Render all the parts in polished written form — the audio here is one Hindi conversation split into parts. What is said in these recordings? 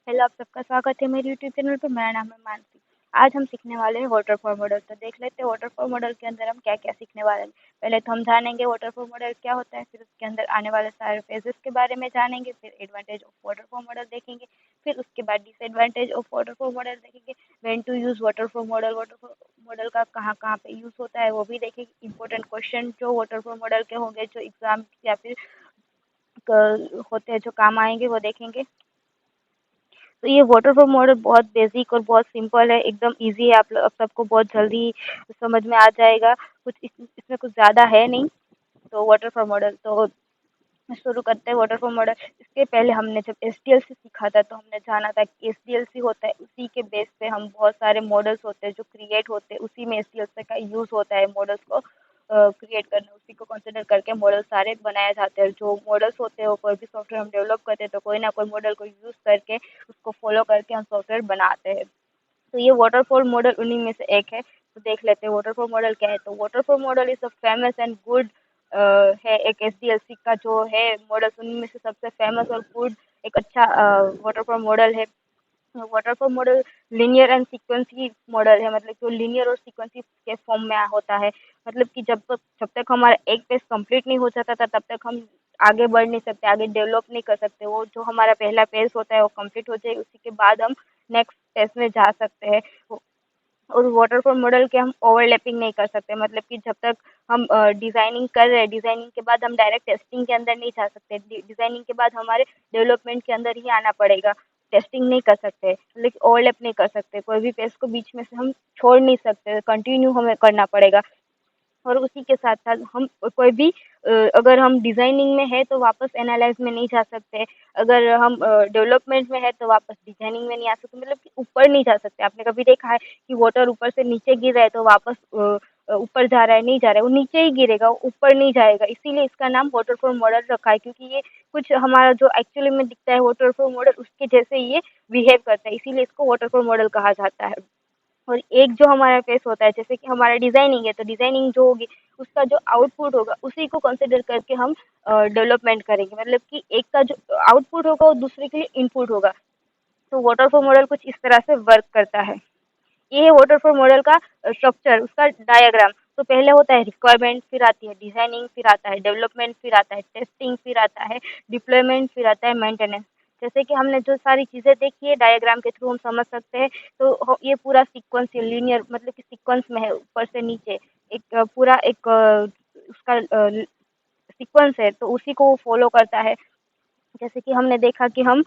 हेलो, आप सबका स्वागत है मेरे यूट्यूब चैनल पे। मेरा नाम है मानसी। आज हम सीखने वाले हैं वाटरफॉल मॉडल। तो देख लेते हैं वाटरफॉल मॉडल के अंदर हम क्या क्या सीखने वाले हैं। पहले तो हम जानेंगे वाटरफॉल मॉडल क्या होता है, फिर उसके अंदर आने वाले सारे फेजेस के बारे में जानेंगे, फिर एडवांटेज ऑफ वाटरफॉल मॉडल देखेंगे, फिर उसके बाद डिसएडवांटेज ऑफ वाटरफॉल मॉडल देखेंगे, when to use waterfall model का कहाँ कहाँ पे यूज़ होता है वो भी देखेंगे। इंपॉर्टेंट क्वेश्चन जो वाटरफॉल मॉडल के होंगे, जो एग्जाम या फिर होते हैं, जो काम आएंगे, वो देखेंगे। तो ये वाटरफॉल मॉडल बहुत बेसिक और बहुत सिंपल है, एकदम इजी है। आप सबको बहुत जल्दी समझ में आ जाएगा। इसमें कुछ ज़्यादा है नहीं। तो वाटरफॉल मॉडल तो शुरू करते हैं। वाटरफॉल मॉडल, इसके पहले हमने जब एसडीएलसी सीखा था तो हमने जाना था कि एसडीएलसी होता है, उसी के बेस पे हम बहुत सारे मॉडल्स होते हैं जो क्रिएट होते हैं, उसी में एसडीएलसी का यूज़ होता है मॉडल्स को क्रिएट करने। उसी को कंसिडर करके मॉडल सारे बनाए जाते हैं। जो मॉडल्स होते हैं वो कोई भी सॉफ्टवेयर हम डेवलप करते हैं तो कोई ना कोई मॉडल को यूज़ करके उसको फॉलो करके हम सॉफ्टवेयर बनाते हैं। तो ये वाटरफॉल मॉडल उन्हीं में से एक है। तो देख लेते हैं वाटरफॉल मॉडल क्या है। तो waterfall model is a famous and good है। एक एसडीएलसी का जो है मॉडल, उन्हीं में से सबसे फेमस और गुड एक अच्छा वाटरफॉल मॉडल है। Waterfall model linear and sequential model है, मतलब जो लीनियर और सीक्वेंसी के फॉर्म में होता है। मतलब कि जब तक हमारा एक पेज कंप्लीट नहीं हो जाता था तब तक हम आगे बढ़ नहीं सकते, आगे डेवलप नहीं कर सकते। वो जो हमारा पहला पेज होता है वो कंप्लीट हो जाए, उसी के बाद हम नेक्स्ट पेज में जा सकते हैं। और वाटरफॉल मॉडल के हम ओवरलैपिंग नहीं कर सकते, मतलब कि जब तक हम डिज़ाइनिंग कर रहे हैं, डिज़ाइनिंग के बाद हम डायरेक्ट टेस्टिंग के अंदर नहीं जा सकते। डिज़ाइनिंग के बाद हमारे डेवलपमेंट के अंदर ही आना पड़ेगा। टेस्टिंग नहीं कर सकते, लेकिन ओवरलैप नहीं कर सकते, कोई भी पेज को बीच में से हम छोड़ नहीं सकते, कंटिन्यू हमें करना पड़ेगा। और उसी के साथ साथ हम कोई भी अगर हम डिज़ाइनिंग में है तो वापस एनालाइज में नहीं जा सकते। अगर हम डेवलपमेंट में है तो वापस डिजाइनिंग में नहीं आ सकते, मतलब कि ऊपर नहीं जा सकते। आपने कभी देखा है कि वाटर ऊपर से नीचे गिर रहा है तो वापस ऊपर जा रहा है? नहीं जा रहा है, वो नीचे ही गिरेगा, वो ऊपर नहीं जाएगा। इसीलिए इसका नाम वाटरफॉल मॉडल रखा है, क्योंकि ये कुछ हमारा जो एक्चुअली में दिखता है वाटरफॉल मॉडल, उसके जैसे ये बिहेव करता है, इसीलिए इसको वाटरफॉल मॉडल कहा जाता है। और एक जो हमारा फेस होता है, जैसे कि हमारा डिजाइनिंग है, तो डिजाइनिंग जो होगी उसका जो आउटपुट होगा उसी को कंसिडर करके हम डेवलपमेंट करेंगे। मतलब कि एक का जो आउटपुट होगा वो दूसरे के लिए इनपुट होगा। तो वाटरफॉल मॉडल कुछ इस तरह से वर्क करता है। ये है वाटरफॉल मॉडल का स्ट्रक्चर, उसका डायग्राम। तो पहले होता है रिक्वायरमेंट, फिर आती है डिजाइनिंग, फिर आता है डेवलपमेंट, फिर आता है टेस्टिंग, फिर आता है डिप्लॉयमेंट, फिर आता है मेंटेनेंस। जैसे कि हमने जो सारी चीज़ें देखी है डायग्राम के थ्रू हम समझ सकते हैं। तो ये पूरा सीक्वेंस लीनियर, मतलब कि सीक्वेंस में है, ऊपर से नीचे एक पूरा एक उसका सीक्वेंस है, तो उसी को वो फॉलो करता है। जैसे कि हमने देखा कि हम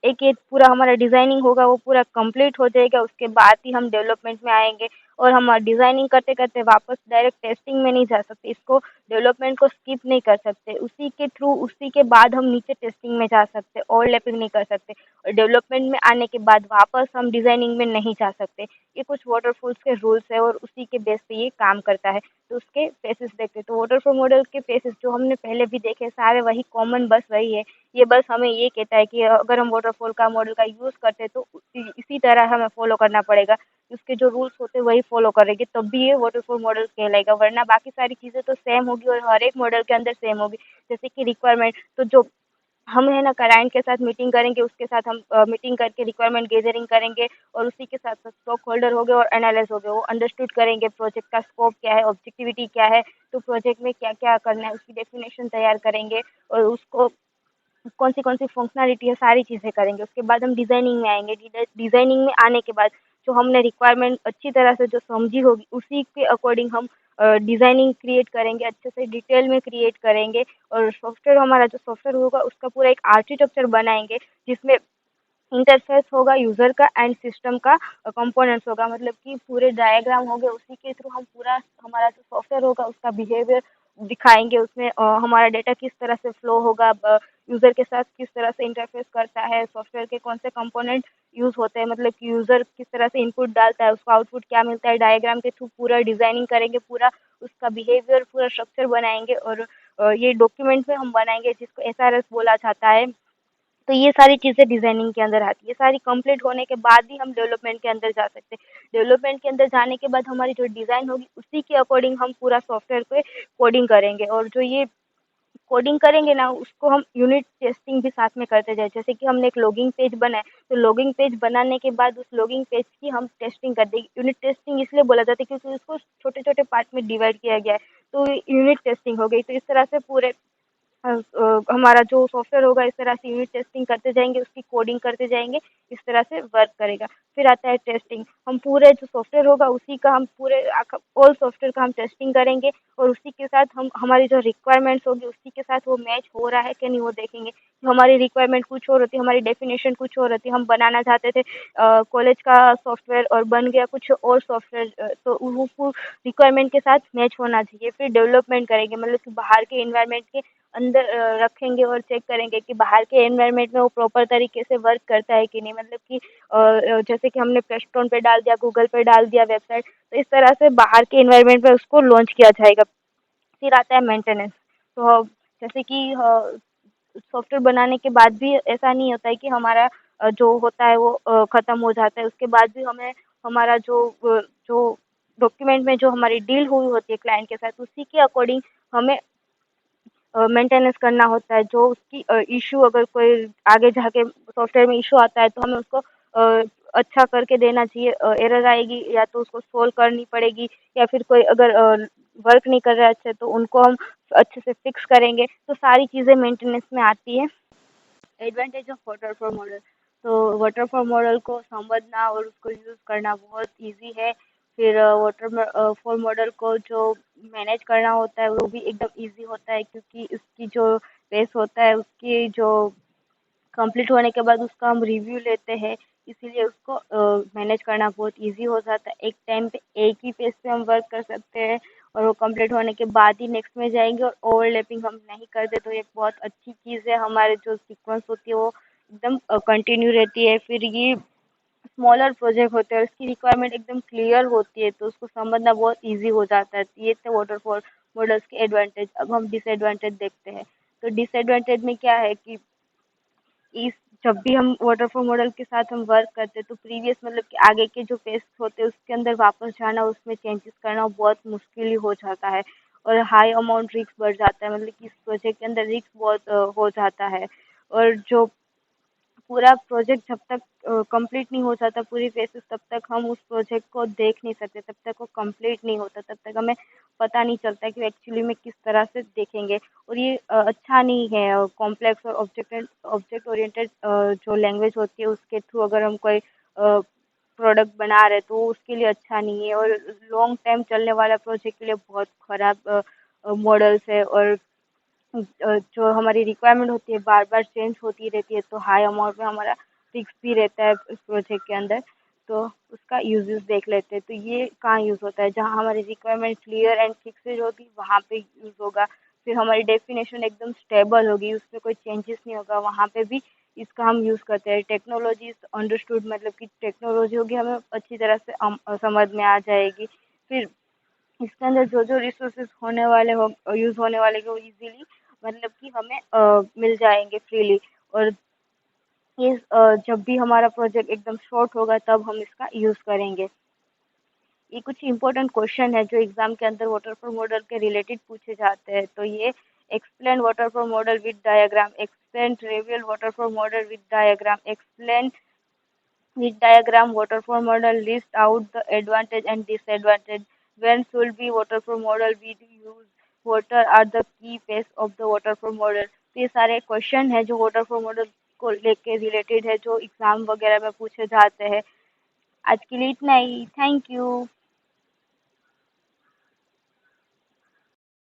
एक ये पूरा हमारा डिज़ाइनिंग होगा वो पूरा कंप्लीट हो जाएगा, उसके बाद ही हम डेवलपमेंट में आएँगे। और हम डिज़ाइनिंग करते-करते वापस डायरेक्ट टेस्टिंग में नहीं जा सकते, इसको डेवलपमेंट को स्किप नहीं कर सकते। उसी के थ्रू उसी के बाद हम नीचे टेस्टिंग में जा सकते, ओवरलैपिंग नहीं कर सकते। और डेवलपमेंट में आने के बाद वापस हम डिज़ाइनिंग में नहीं जा सकते। ये कुछ वाटरफॉल्स के रूल्स है और उसी के बेस पे ये काम करता है। तो उसके फेसेस देखते हैं, तो वाटरफॉल मॉडल के फेसेस जो हमने पहले भी देखे सारे वही कॉमन, बस वही है। ये बस हमें ये कहता है कि अगर हम वाटरफॉल का मॉडल का यूज़ करते हैं तो इसी तरह हमें फॉलो करना पड़ेगा। उसके जो रूल्स होते हैं वही फॉलो करेंगे तब भी ये वाटरफॉल मॉडल कहलाएगा, वरना बाकी सारी चीज़ें तो सेम होगी और हर एक मॉडल के अंदर सेम होगी। जैसे कि रिक्वायरमेंट, तो जो हम है ना क्लाइंट के साथ मीटिंग करेंगे, उसके साथ हम मीटिंग करके रिक्वायरमेंट गैदरिंग करेंगे, और उसी के साथ साथ स्टॉक होल्डर हो गए और एनालिस्ट हो गए, वो अंडरस्टूड करेंगे प्रोजेक्ट का स्कोप क्या है, ऑब्जेक्टिविटी क्या है, तो प्रोजेक्ट में क्या क्या करना है उसकी डेफिनेशन तैयार करेंगे, और उसको कौन सी फंक्शनैलिटी है सारी चीज़ें करेंगे। उसके बाद हम डिज़ाइनिंग में आएँगे। डिज़ाइनिंग में आने के बाद जो हमने रिक्वायरमेंट अच्छी तरह से जो समझी होगी उसी के अकॉर्डिंग हम डिज़ाइनिंग क्रिएट करेंगे, अच्छे से डिटेल में क्रिएट करेंगे। और सॉफ्टवेयर, हमारा जो सॉफ्टवेयर होगा उसका पूरा एक आर्किटेक्चर बनाएँगे, जिसमें इंटरफेस होगा यूज़र का एंड सिस्टम का कंपोनेंट्स होगा, मतलब कि पूरे डायग्राम हो गए, उसी के थ्रू हम पूरा हमारा जो सॉफ्टवेयर होगा उसका बिहेवियर दिखाएंगे। उसमें हमारा डेटा किस तरह से फ्लो होगा, यूज़र के साथ किस तरह से इंटरफेस करता है, सॉफ्टवेयर के कौन से कंपोनेंट यूज़ होते हैं, मतलब कि यूज़र किस तरह से इनपुट डालता है उसको आउटपुट क्या मिलता है। डायग्राम के थ्रू पूरा डिज़ाइनिंग करेंगे, पूरा उसका बिहेवियर पूरा स्ट्रक्चर बनाएंगे, और ये डॉक्यूमेंट में हम बनाएंगे जिसको एसआरएस बोला जाता है। तो ये सारी चीज़ें डिज़ाइनिंग के अंदर आती है। ये सारी कंप्लीट होने के बाद ही हम डेवलपमेंट के अंदर जा सकते हैं। डेवलपमेंट के अंदर जाने के बाद हमारी जो डिज़ाइन होगी उसी के अकॉर्डिंग हम पूरा सॉफ्टवेयर पे कोडिंग करेंगे। और जो ये कोडिंग करेंगे ना, उसको हम यूनिट टेस्टिंग भी साथ में करते जाए। जैसे कि हमने एक लॉगिंग पेज बनाया, तो लॉगिंग पेज बनाने के बाद उस लॉगिंग पेज की हम टेस्टिंग कर देंगे। यूनिट टेस्टिंग इसलिए बोला जाता है क्योंकि उसको छोटे छोटे पार्ट में डिवाइड किया गया है, तो यूनिट टेस्टिंग हो गई। तो इस तरह से पूरे हमारा जो सॉफ्टवेयर होगा, इस तरह से यूनिट टेस्टिंग करते जाएंगे, उसकी कोडिंग करते जाएंगे, इस तरह से वर्क करेगा। फिर आता है टेस्टिंग। हम पूरे जो सॉफ्टवेयर होगा उसी का हम पूरे ऑल सॉफ्टवेयर का हम टेस्टिंग करेंगे, और उसी के साथ हम हमारी जो रिक्वायरमेंट्स होगी उसी के साथ वो मैच हो रहा है कि नहीं वो देखेंगे। तो हमारी रिक्वायरमेंट कुछ और होती है, हमारी डेफिनेशन कुछ और होती है। हम बनाना चाहते थे कॉलेज का सॉफ्टवेयर, और बन गया कुछ और सॉफ्टवेयर, तो वो रिक्वायरमेंट के साथ मैच होना चाहिए। फिर डेवलपमेंट करेंगे, मतलब कि बाहर के इन्वायरमेंट के अंदर रखेंगे और चेक करेंगे कि बाहर के एनवायरनमेंट में वो प्रॉपर तरीके से वर्क करता है कि नहीं। मतलब कि जैसे कि हमने प्ले स्टोर पे डाल दिया, गूगल पे डाल दिया वेबसाइट, तो इस तरह से बाहर के एनवायरनमेंट में उसको लॉन्च किया जाएगा। फिर आता है मेंटेनेंस। तो जैसे कि सॉफ्टवेयर बनाने के बाद भी ऐसा नहीं होता है कि हमारा जो होता है वो ख़त्म हो जाता है। उसके बाद भी हमें हमारा जो डॉक्यूमेंट में जो हमारी डील हुई होती है क्लाइंट के साथ, उसी के अकॉर्डिंग हमें मेंटेनेंस करना होता है। जो उसकी इश्यू अगर कोई आगे जाके सॉफ्टवेयर में इश्यू आता है, तो हमें उसको अच्छा करके देना चाहिए। एरर आएगी या तो उसको सोल्व करनी पड़ेगी, या फिर कोई अगर वर्क नहीं कर रहा है अच्छे, तो उनको हम अच्छे से फिक्स करेंगे। तो सारी चीज़ें मेंटेनेंस में आती है। Advantage of waterfall model. तो वाटरफॉल मॉडल को समझना और उसको यूज़ करना बहुत इजी है। फिर वाटरफॉल मॉडल को जो मैनेज करना होता है वो भी एकदम इजी होता है, क्योंकि उसकी जो बेस होता है, उसकी जो कंप्लीट होने के बाद उसका हम रिव्यू लेते हैं। इसीलिए उसको मैनेज करना बहुत इजी हो जाता है। एक टाइम पे एक ही पेज पे हम वर्क कर सकते हैं, और वो कंप्लीट होने के बाद ही नेक्स्ट में जाएंगे, और ओवरलैपिंग हम नहीं करते। तो ये बहुत अच्छी चीज़ है। हमारे जो सीक्वेंस होती है वो एकदम कंटिन्यू रहती है। फिर ये स्मॉलर प्रोजेक्ट होते हैं, उसकी रिक्वायरमेंट एकदम क्लियर होती है, तो उसको समझना बहुत इजी हो जाता है। ये थे वाटरफॉल मॉडल्स के एडवांटेज। अब हम डिसएडवांटेज देखते हैं। तो डिसएडवांटेज में क्या है कि इस जब भी हम वाटरफॉल मॉडल के साथ हम वर्क करते हैं, तो प्रीवियस मतलब कि आगे के जो पेज होते हैं उसके अंदर वापस जाना, उसमें चेंजेस करना बहुत मुश्किल ही हो जाता है, और हाई अमाउंट रिस्क बढ़ जाता है। मतलब कि इस प्रोजेक्ट के अंदर रिस्क बहुत हो जाता है। और जो पूरा प्रोजेक्ट जब तक कंप्लीट नहीं हो जाता, पूरी फेसेस, तब तक हम उस प्रोजेक्ट को देख नहीं सकते, तब तक वो कंप्लीट नहीं होता, तब तक हमें पता नहीं चलता कि एक्चुअली में किस तरह से देखेंगे। और ये अच्छा नहीं है। कॉम्प्लेक्स और ऑब्जेक्ट ओरिएंटेड जो लैंग्वेज होती है उसके थ्रू अगर हम कोई प्रोडक्ट बना रहे, तो उसके लिए अच्छा नहीं है। और लॉन्ग टाइम चलने वाला प्रोजेक्ट के लिए बहुत ख़राब मॉडल्स है। और जो हमारी रिक्वायरमेंट होती है बार बार चेंज होती रहती है, तो हाई अमाउंट में हमारा फिक्स भी रहता है उस प्रोजेक्ट के अंदर। तो उसका यूजेस देख लेते हैं। तो ये कहाँ यूज़ होता है, जहाँ हमारी रिक्वायरमेंट क्लियर एंड फिक्सेड होगी वहाँ पे यूज़ होगा। फिर हमारी डेफिनेशन एकदम स्टेबल होगी, उसमें कोई चेंजेस नहीं होगा, वहाँ पे भी इसका हम यूज़ करते हैं। टेक्नोलॉजी इज अंडरस्टूड, मतलब कि टेक्नोलॉजी होगी हमें अच्छी तरह से समझ में आ जाएगी। फिर इसके अंदर जो जो रिसोर्सेज होने वाले हो यूज़ होने वाले वो इजीली मतलब कि हमें मिल जाएंगे फ्रीली। और ये जब भी हमारा प्रोजेक्ट एकदम शॉर्ट होगा तब हम इसका यूज़ करेंगे। ये कुछ इंपॉर्टेंट क्वेश्चन है जो एग्जाम के अंदर वाटरफॉल मॉडल के रिलेटेड पूछे जाते हैं। तो ये explain waterfall model with diagram, explain trivial waterfall model with diagram, explain with diagram waterfall model, list out the advantage and disadvantage, when should be waterfall model be used, what are the key phase of the waterfall model। तो ये सारे क्वेश्चन है जो वाटरफॉल मॉडल को लेके रिलेटेड है, जो एग्जाम वगैरह में पूछे जाते हैं। आज के लिए इतना ही। Thank you.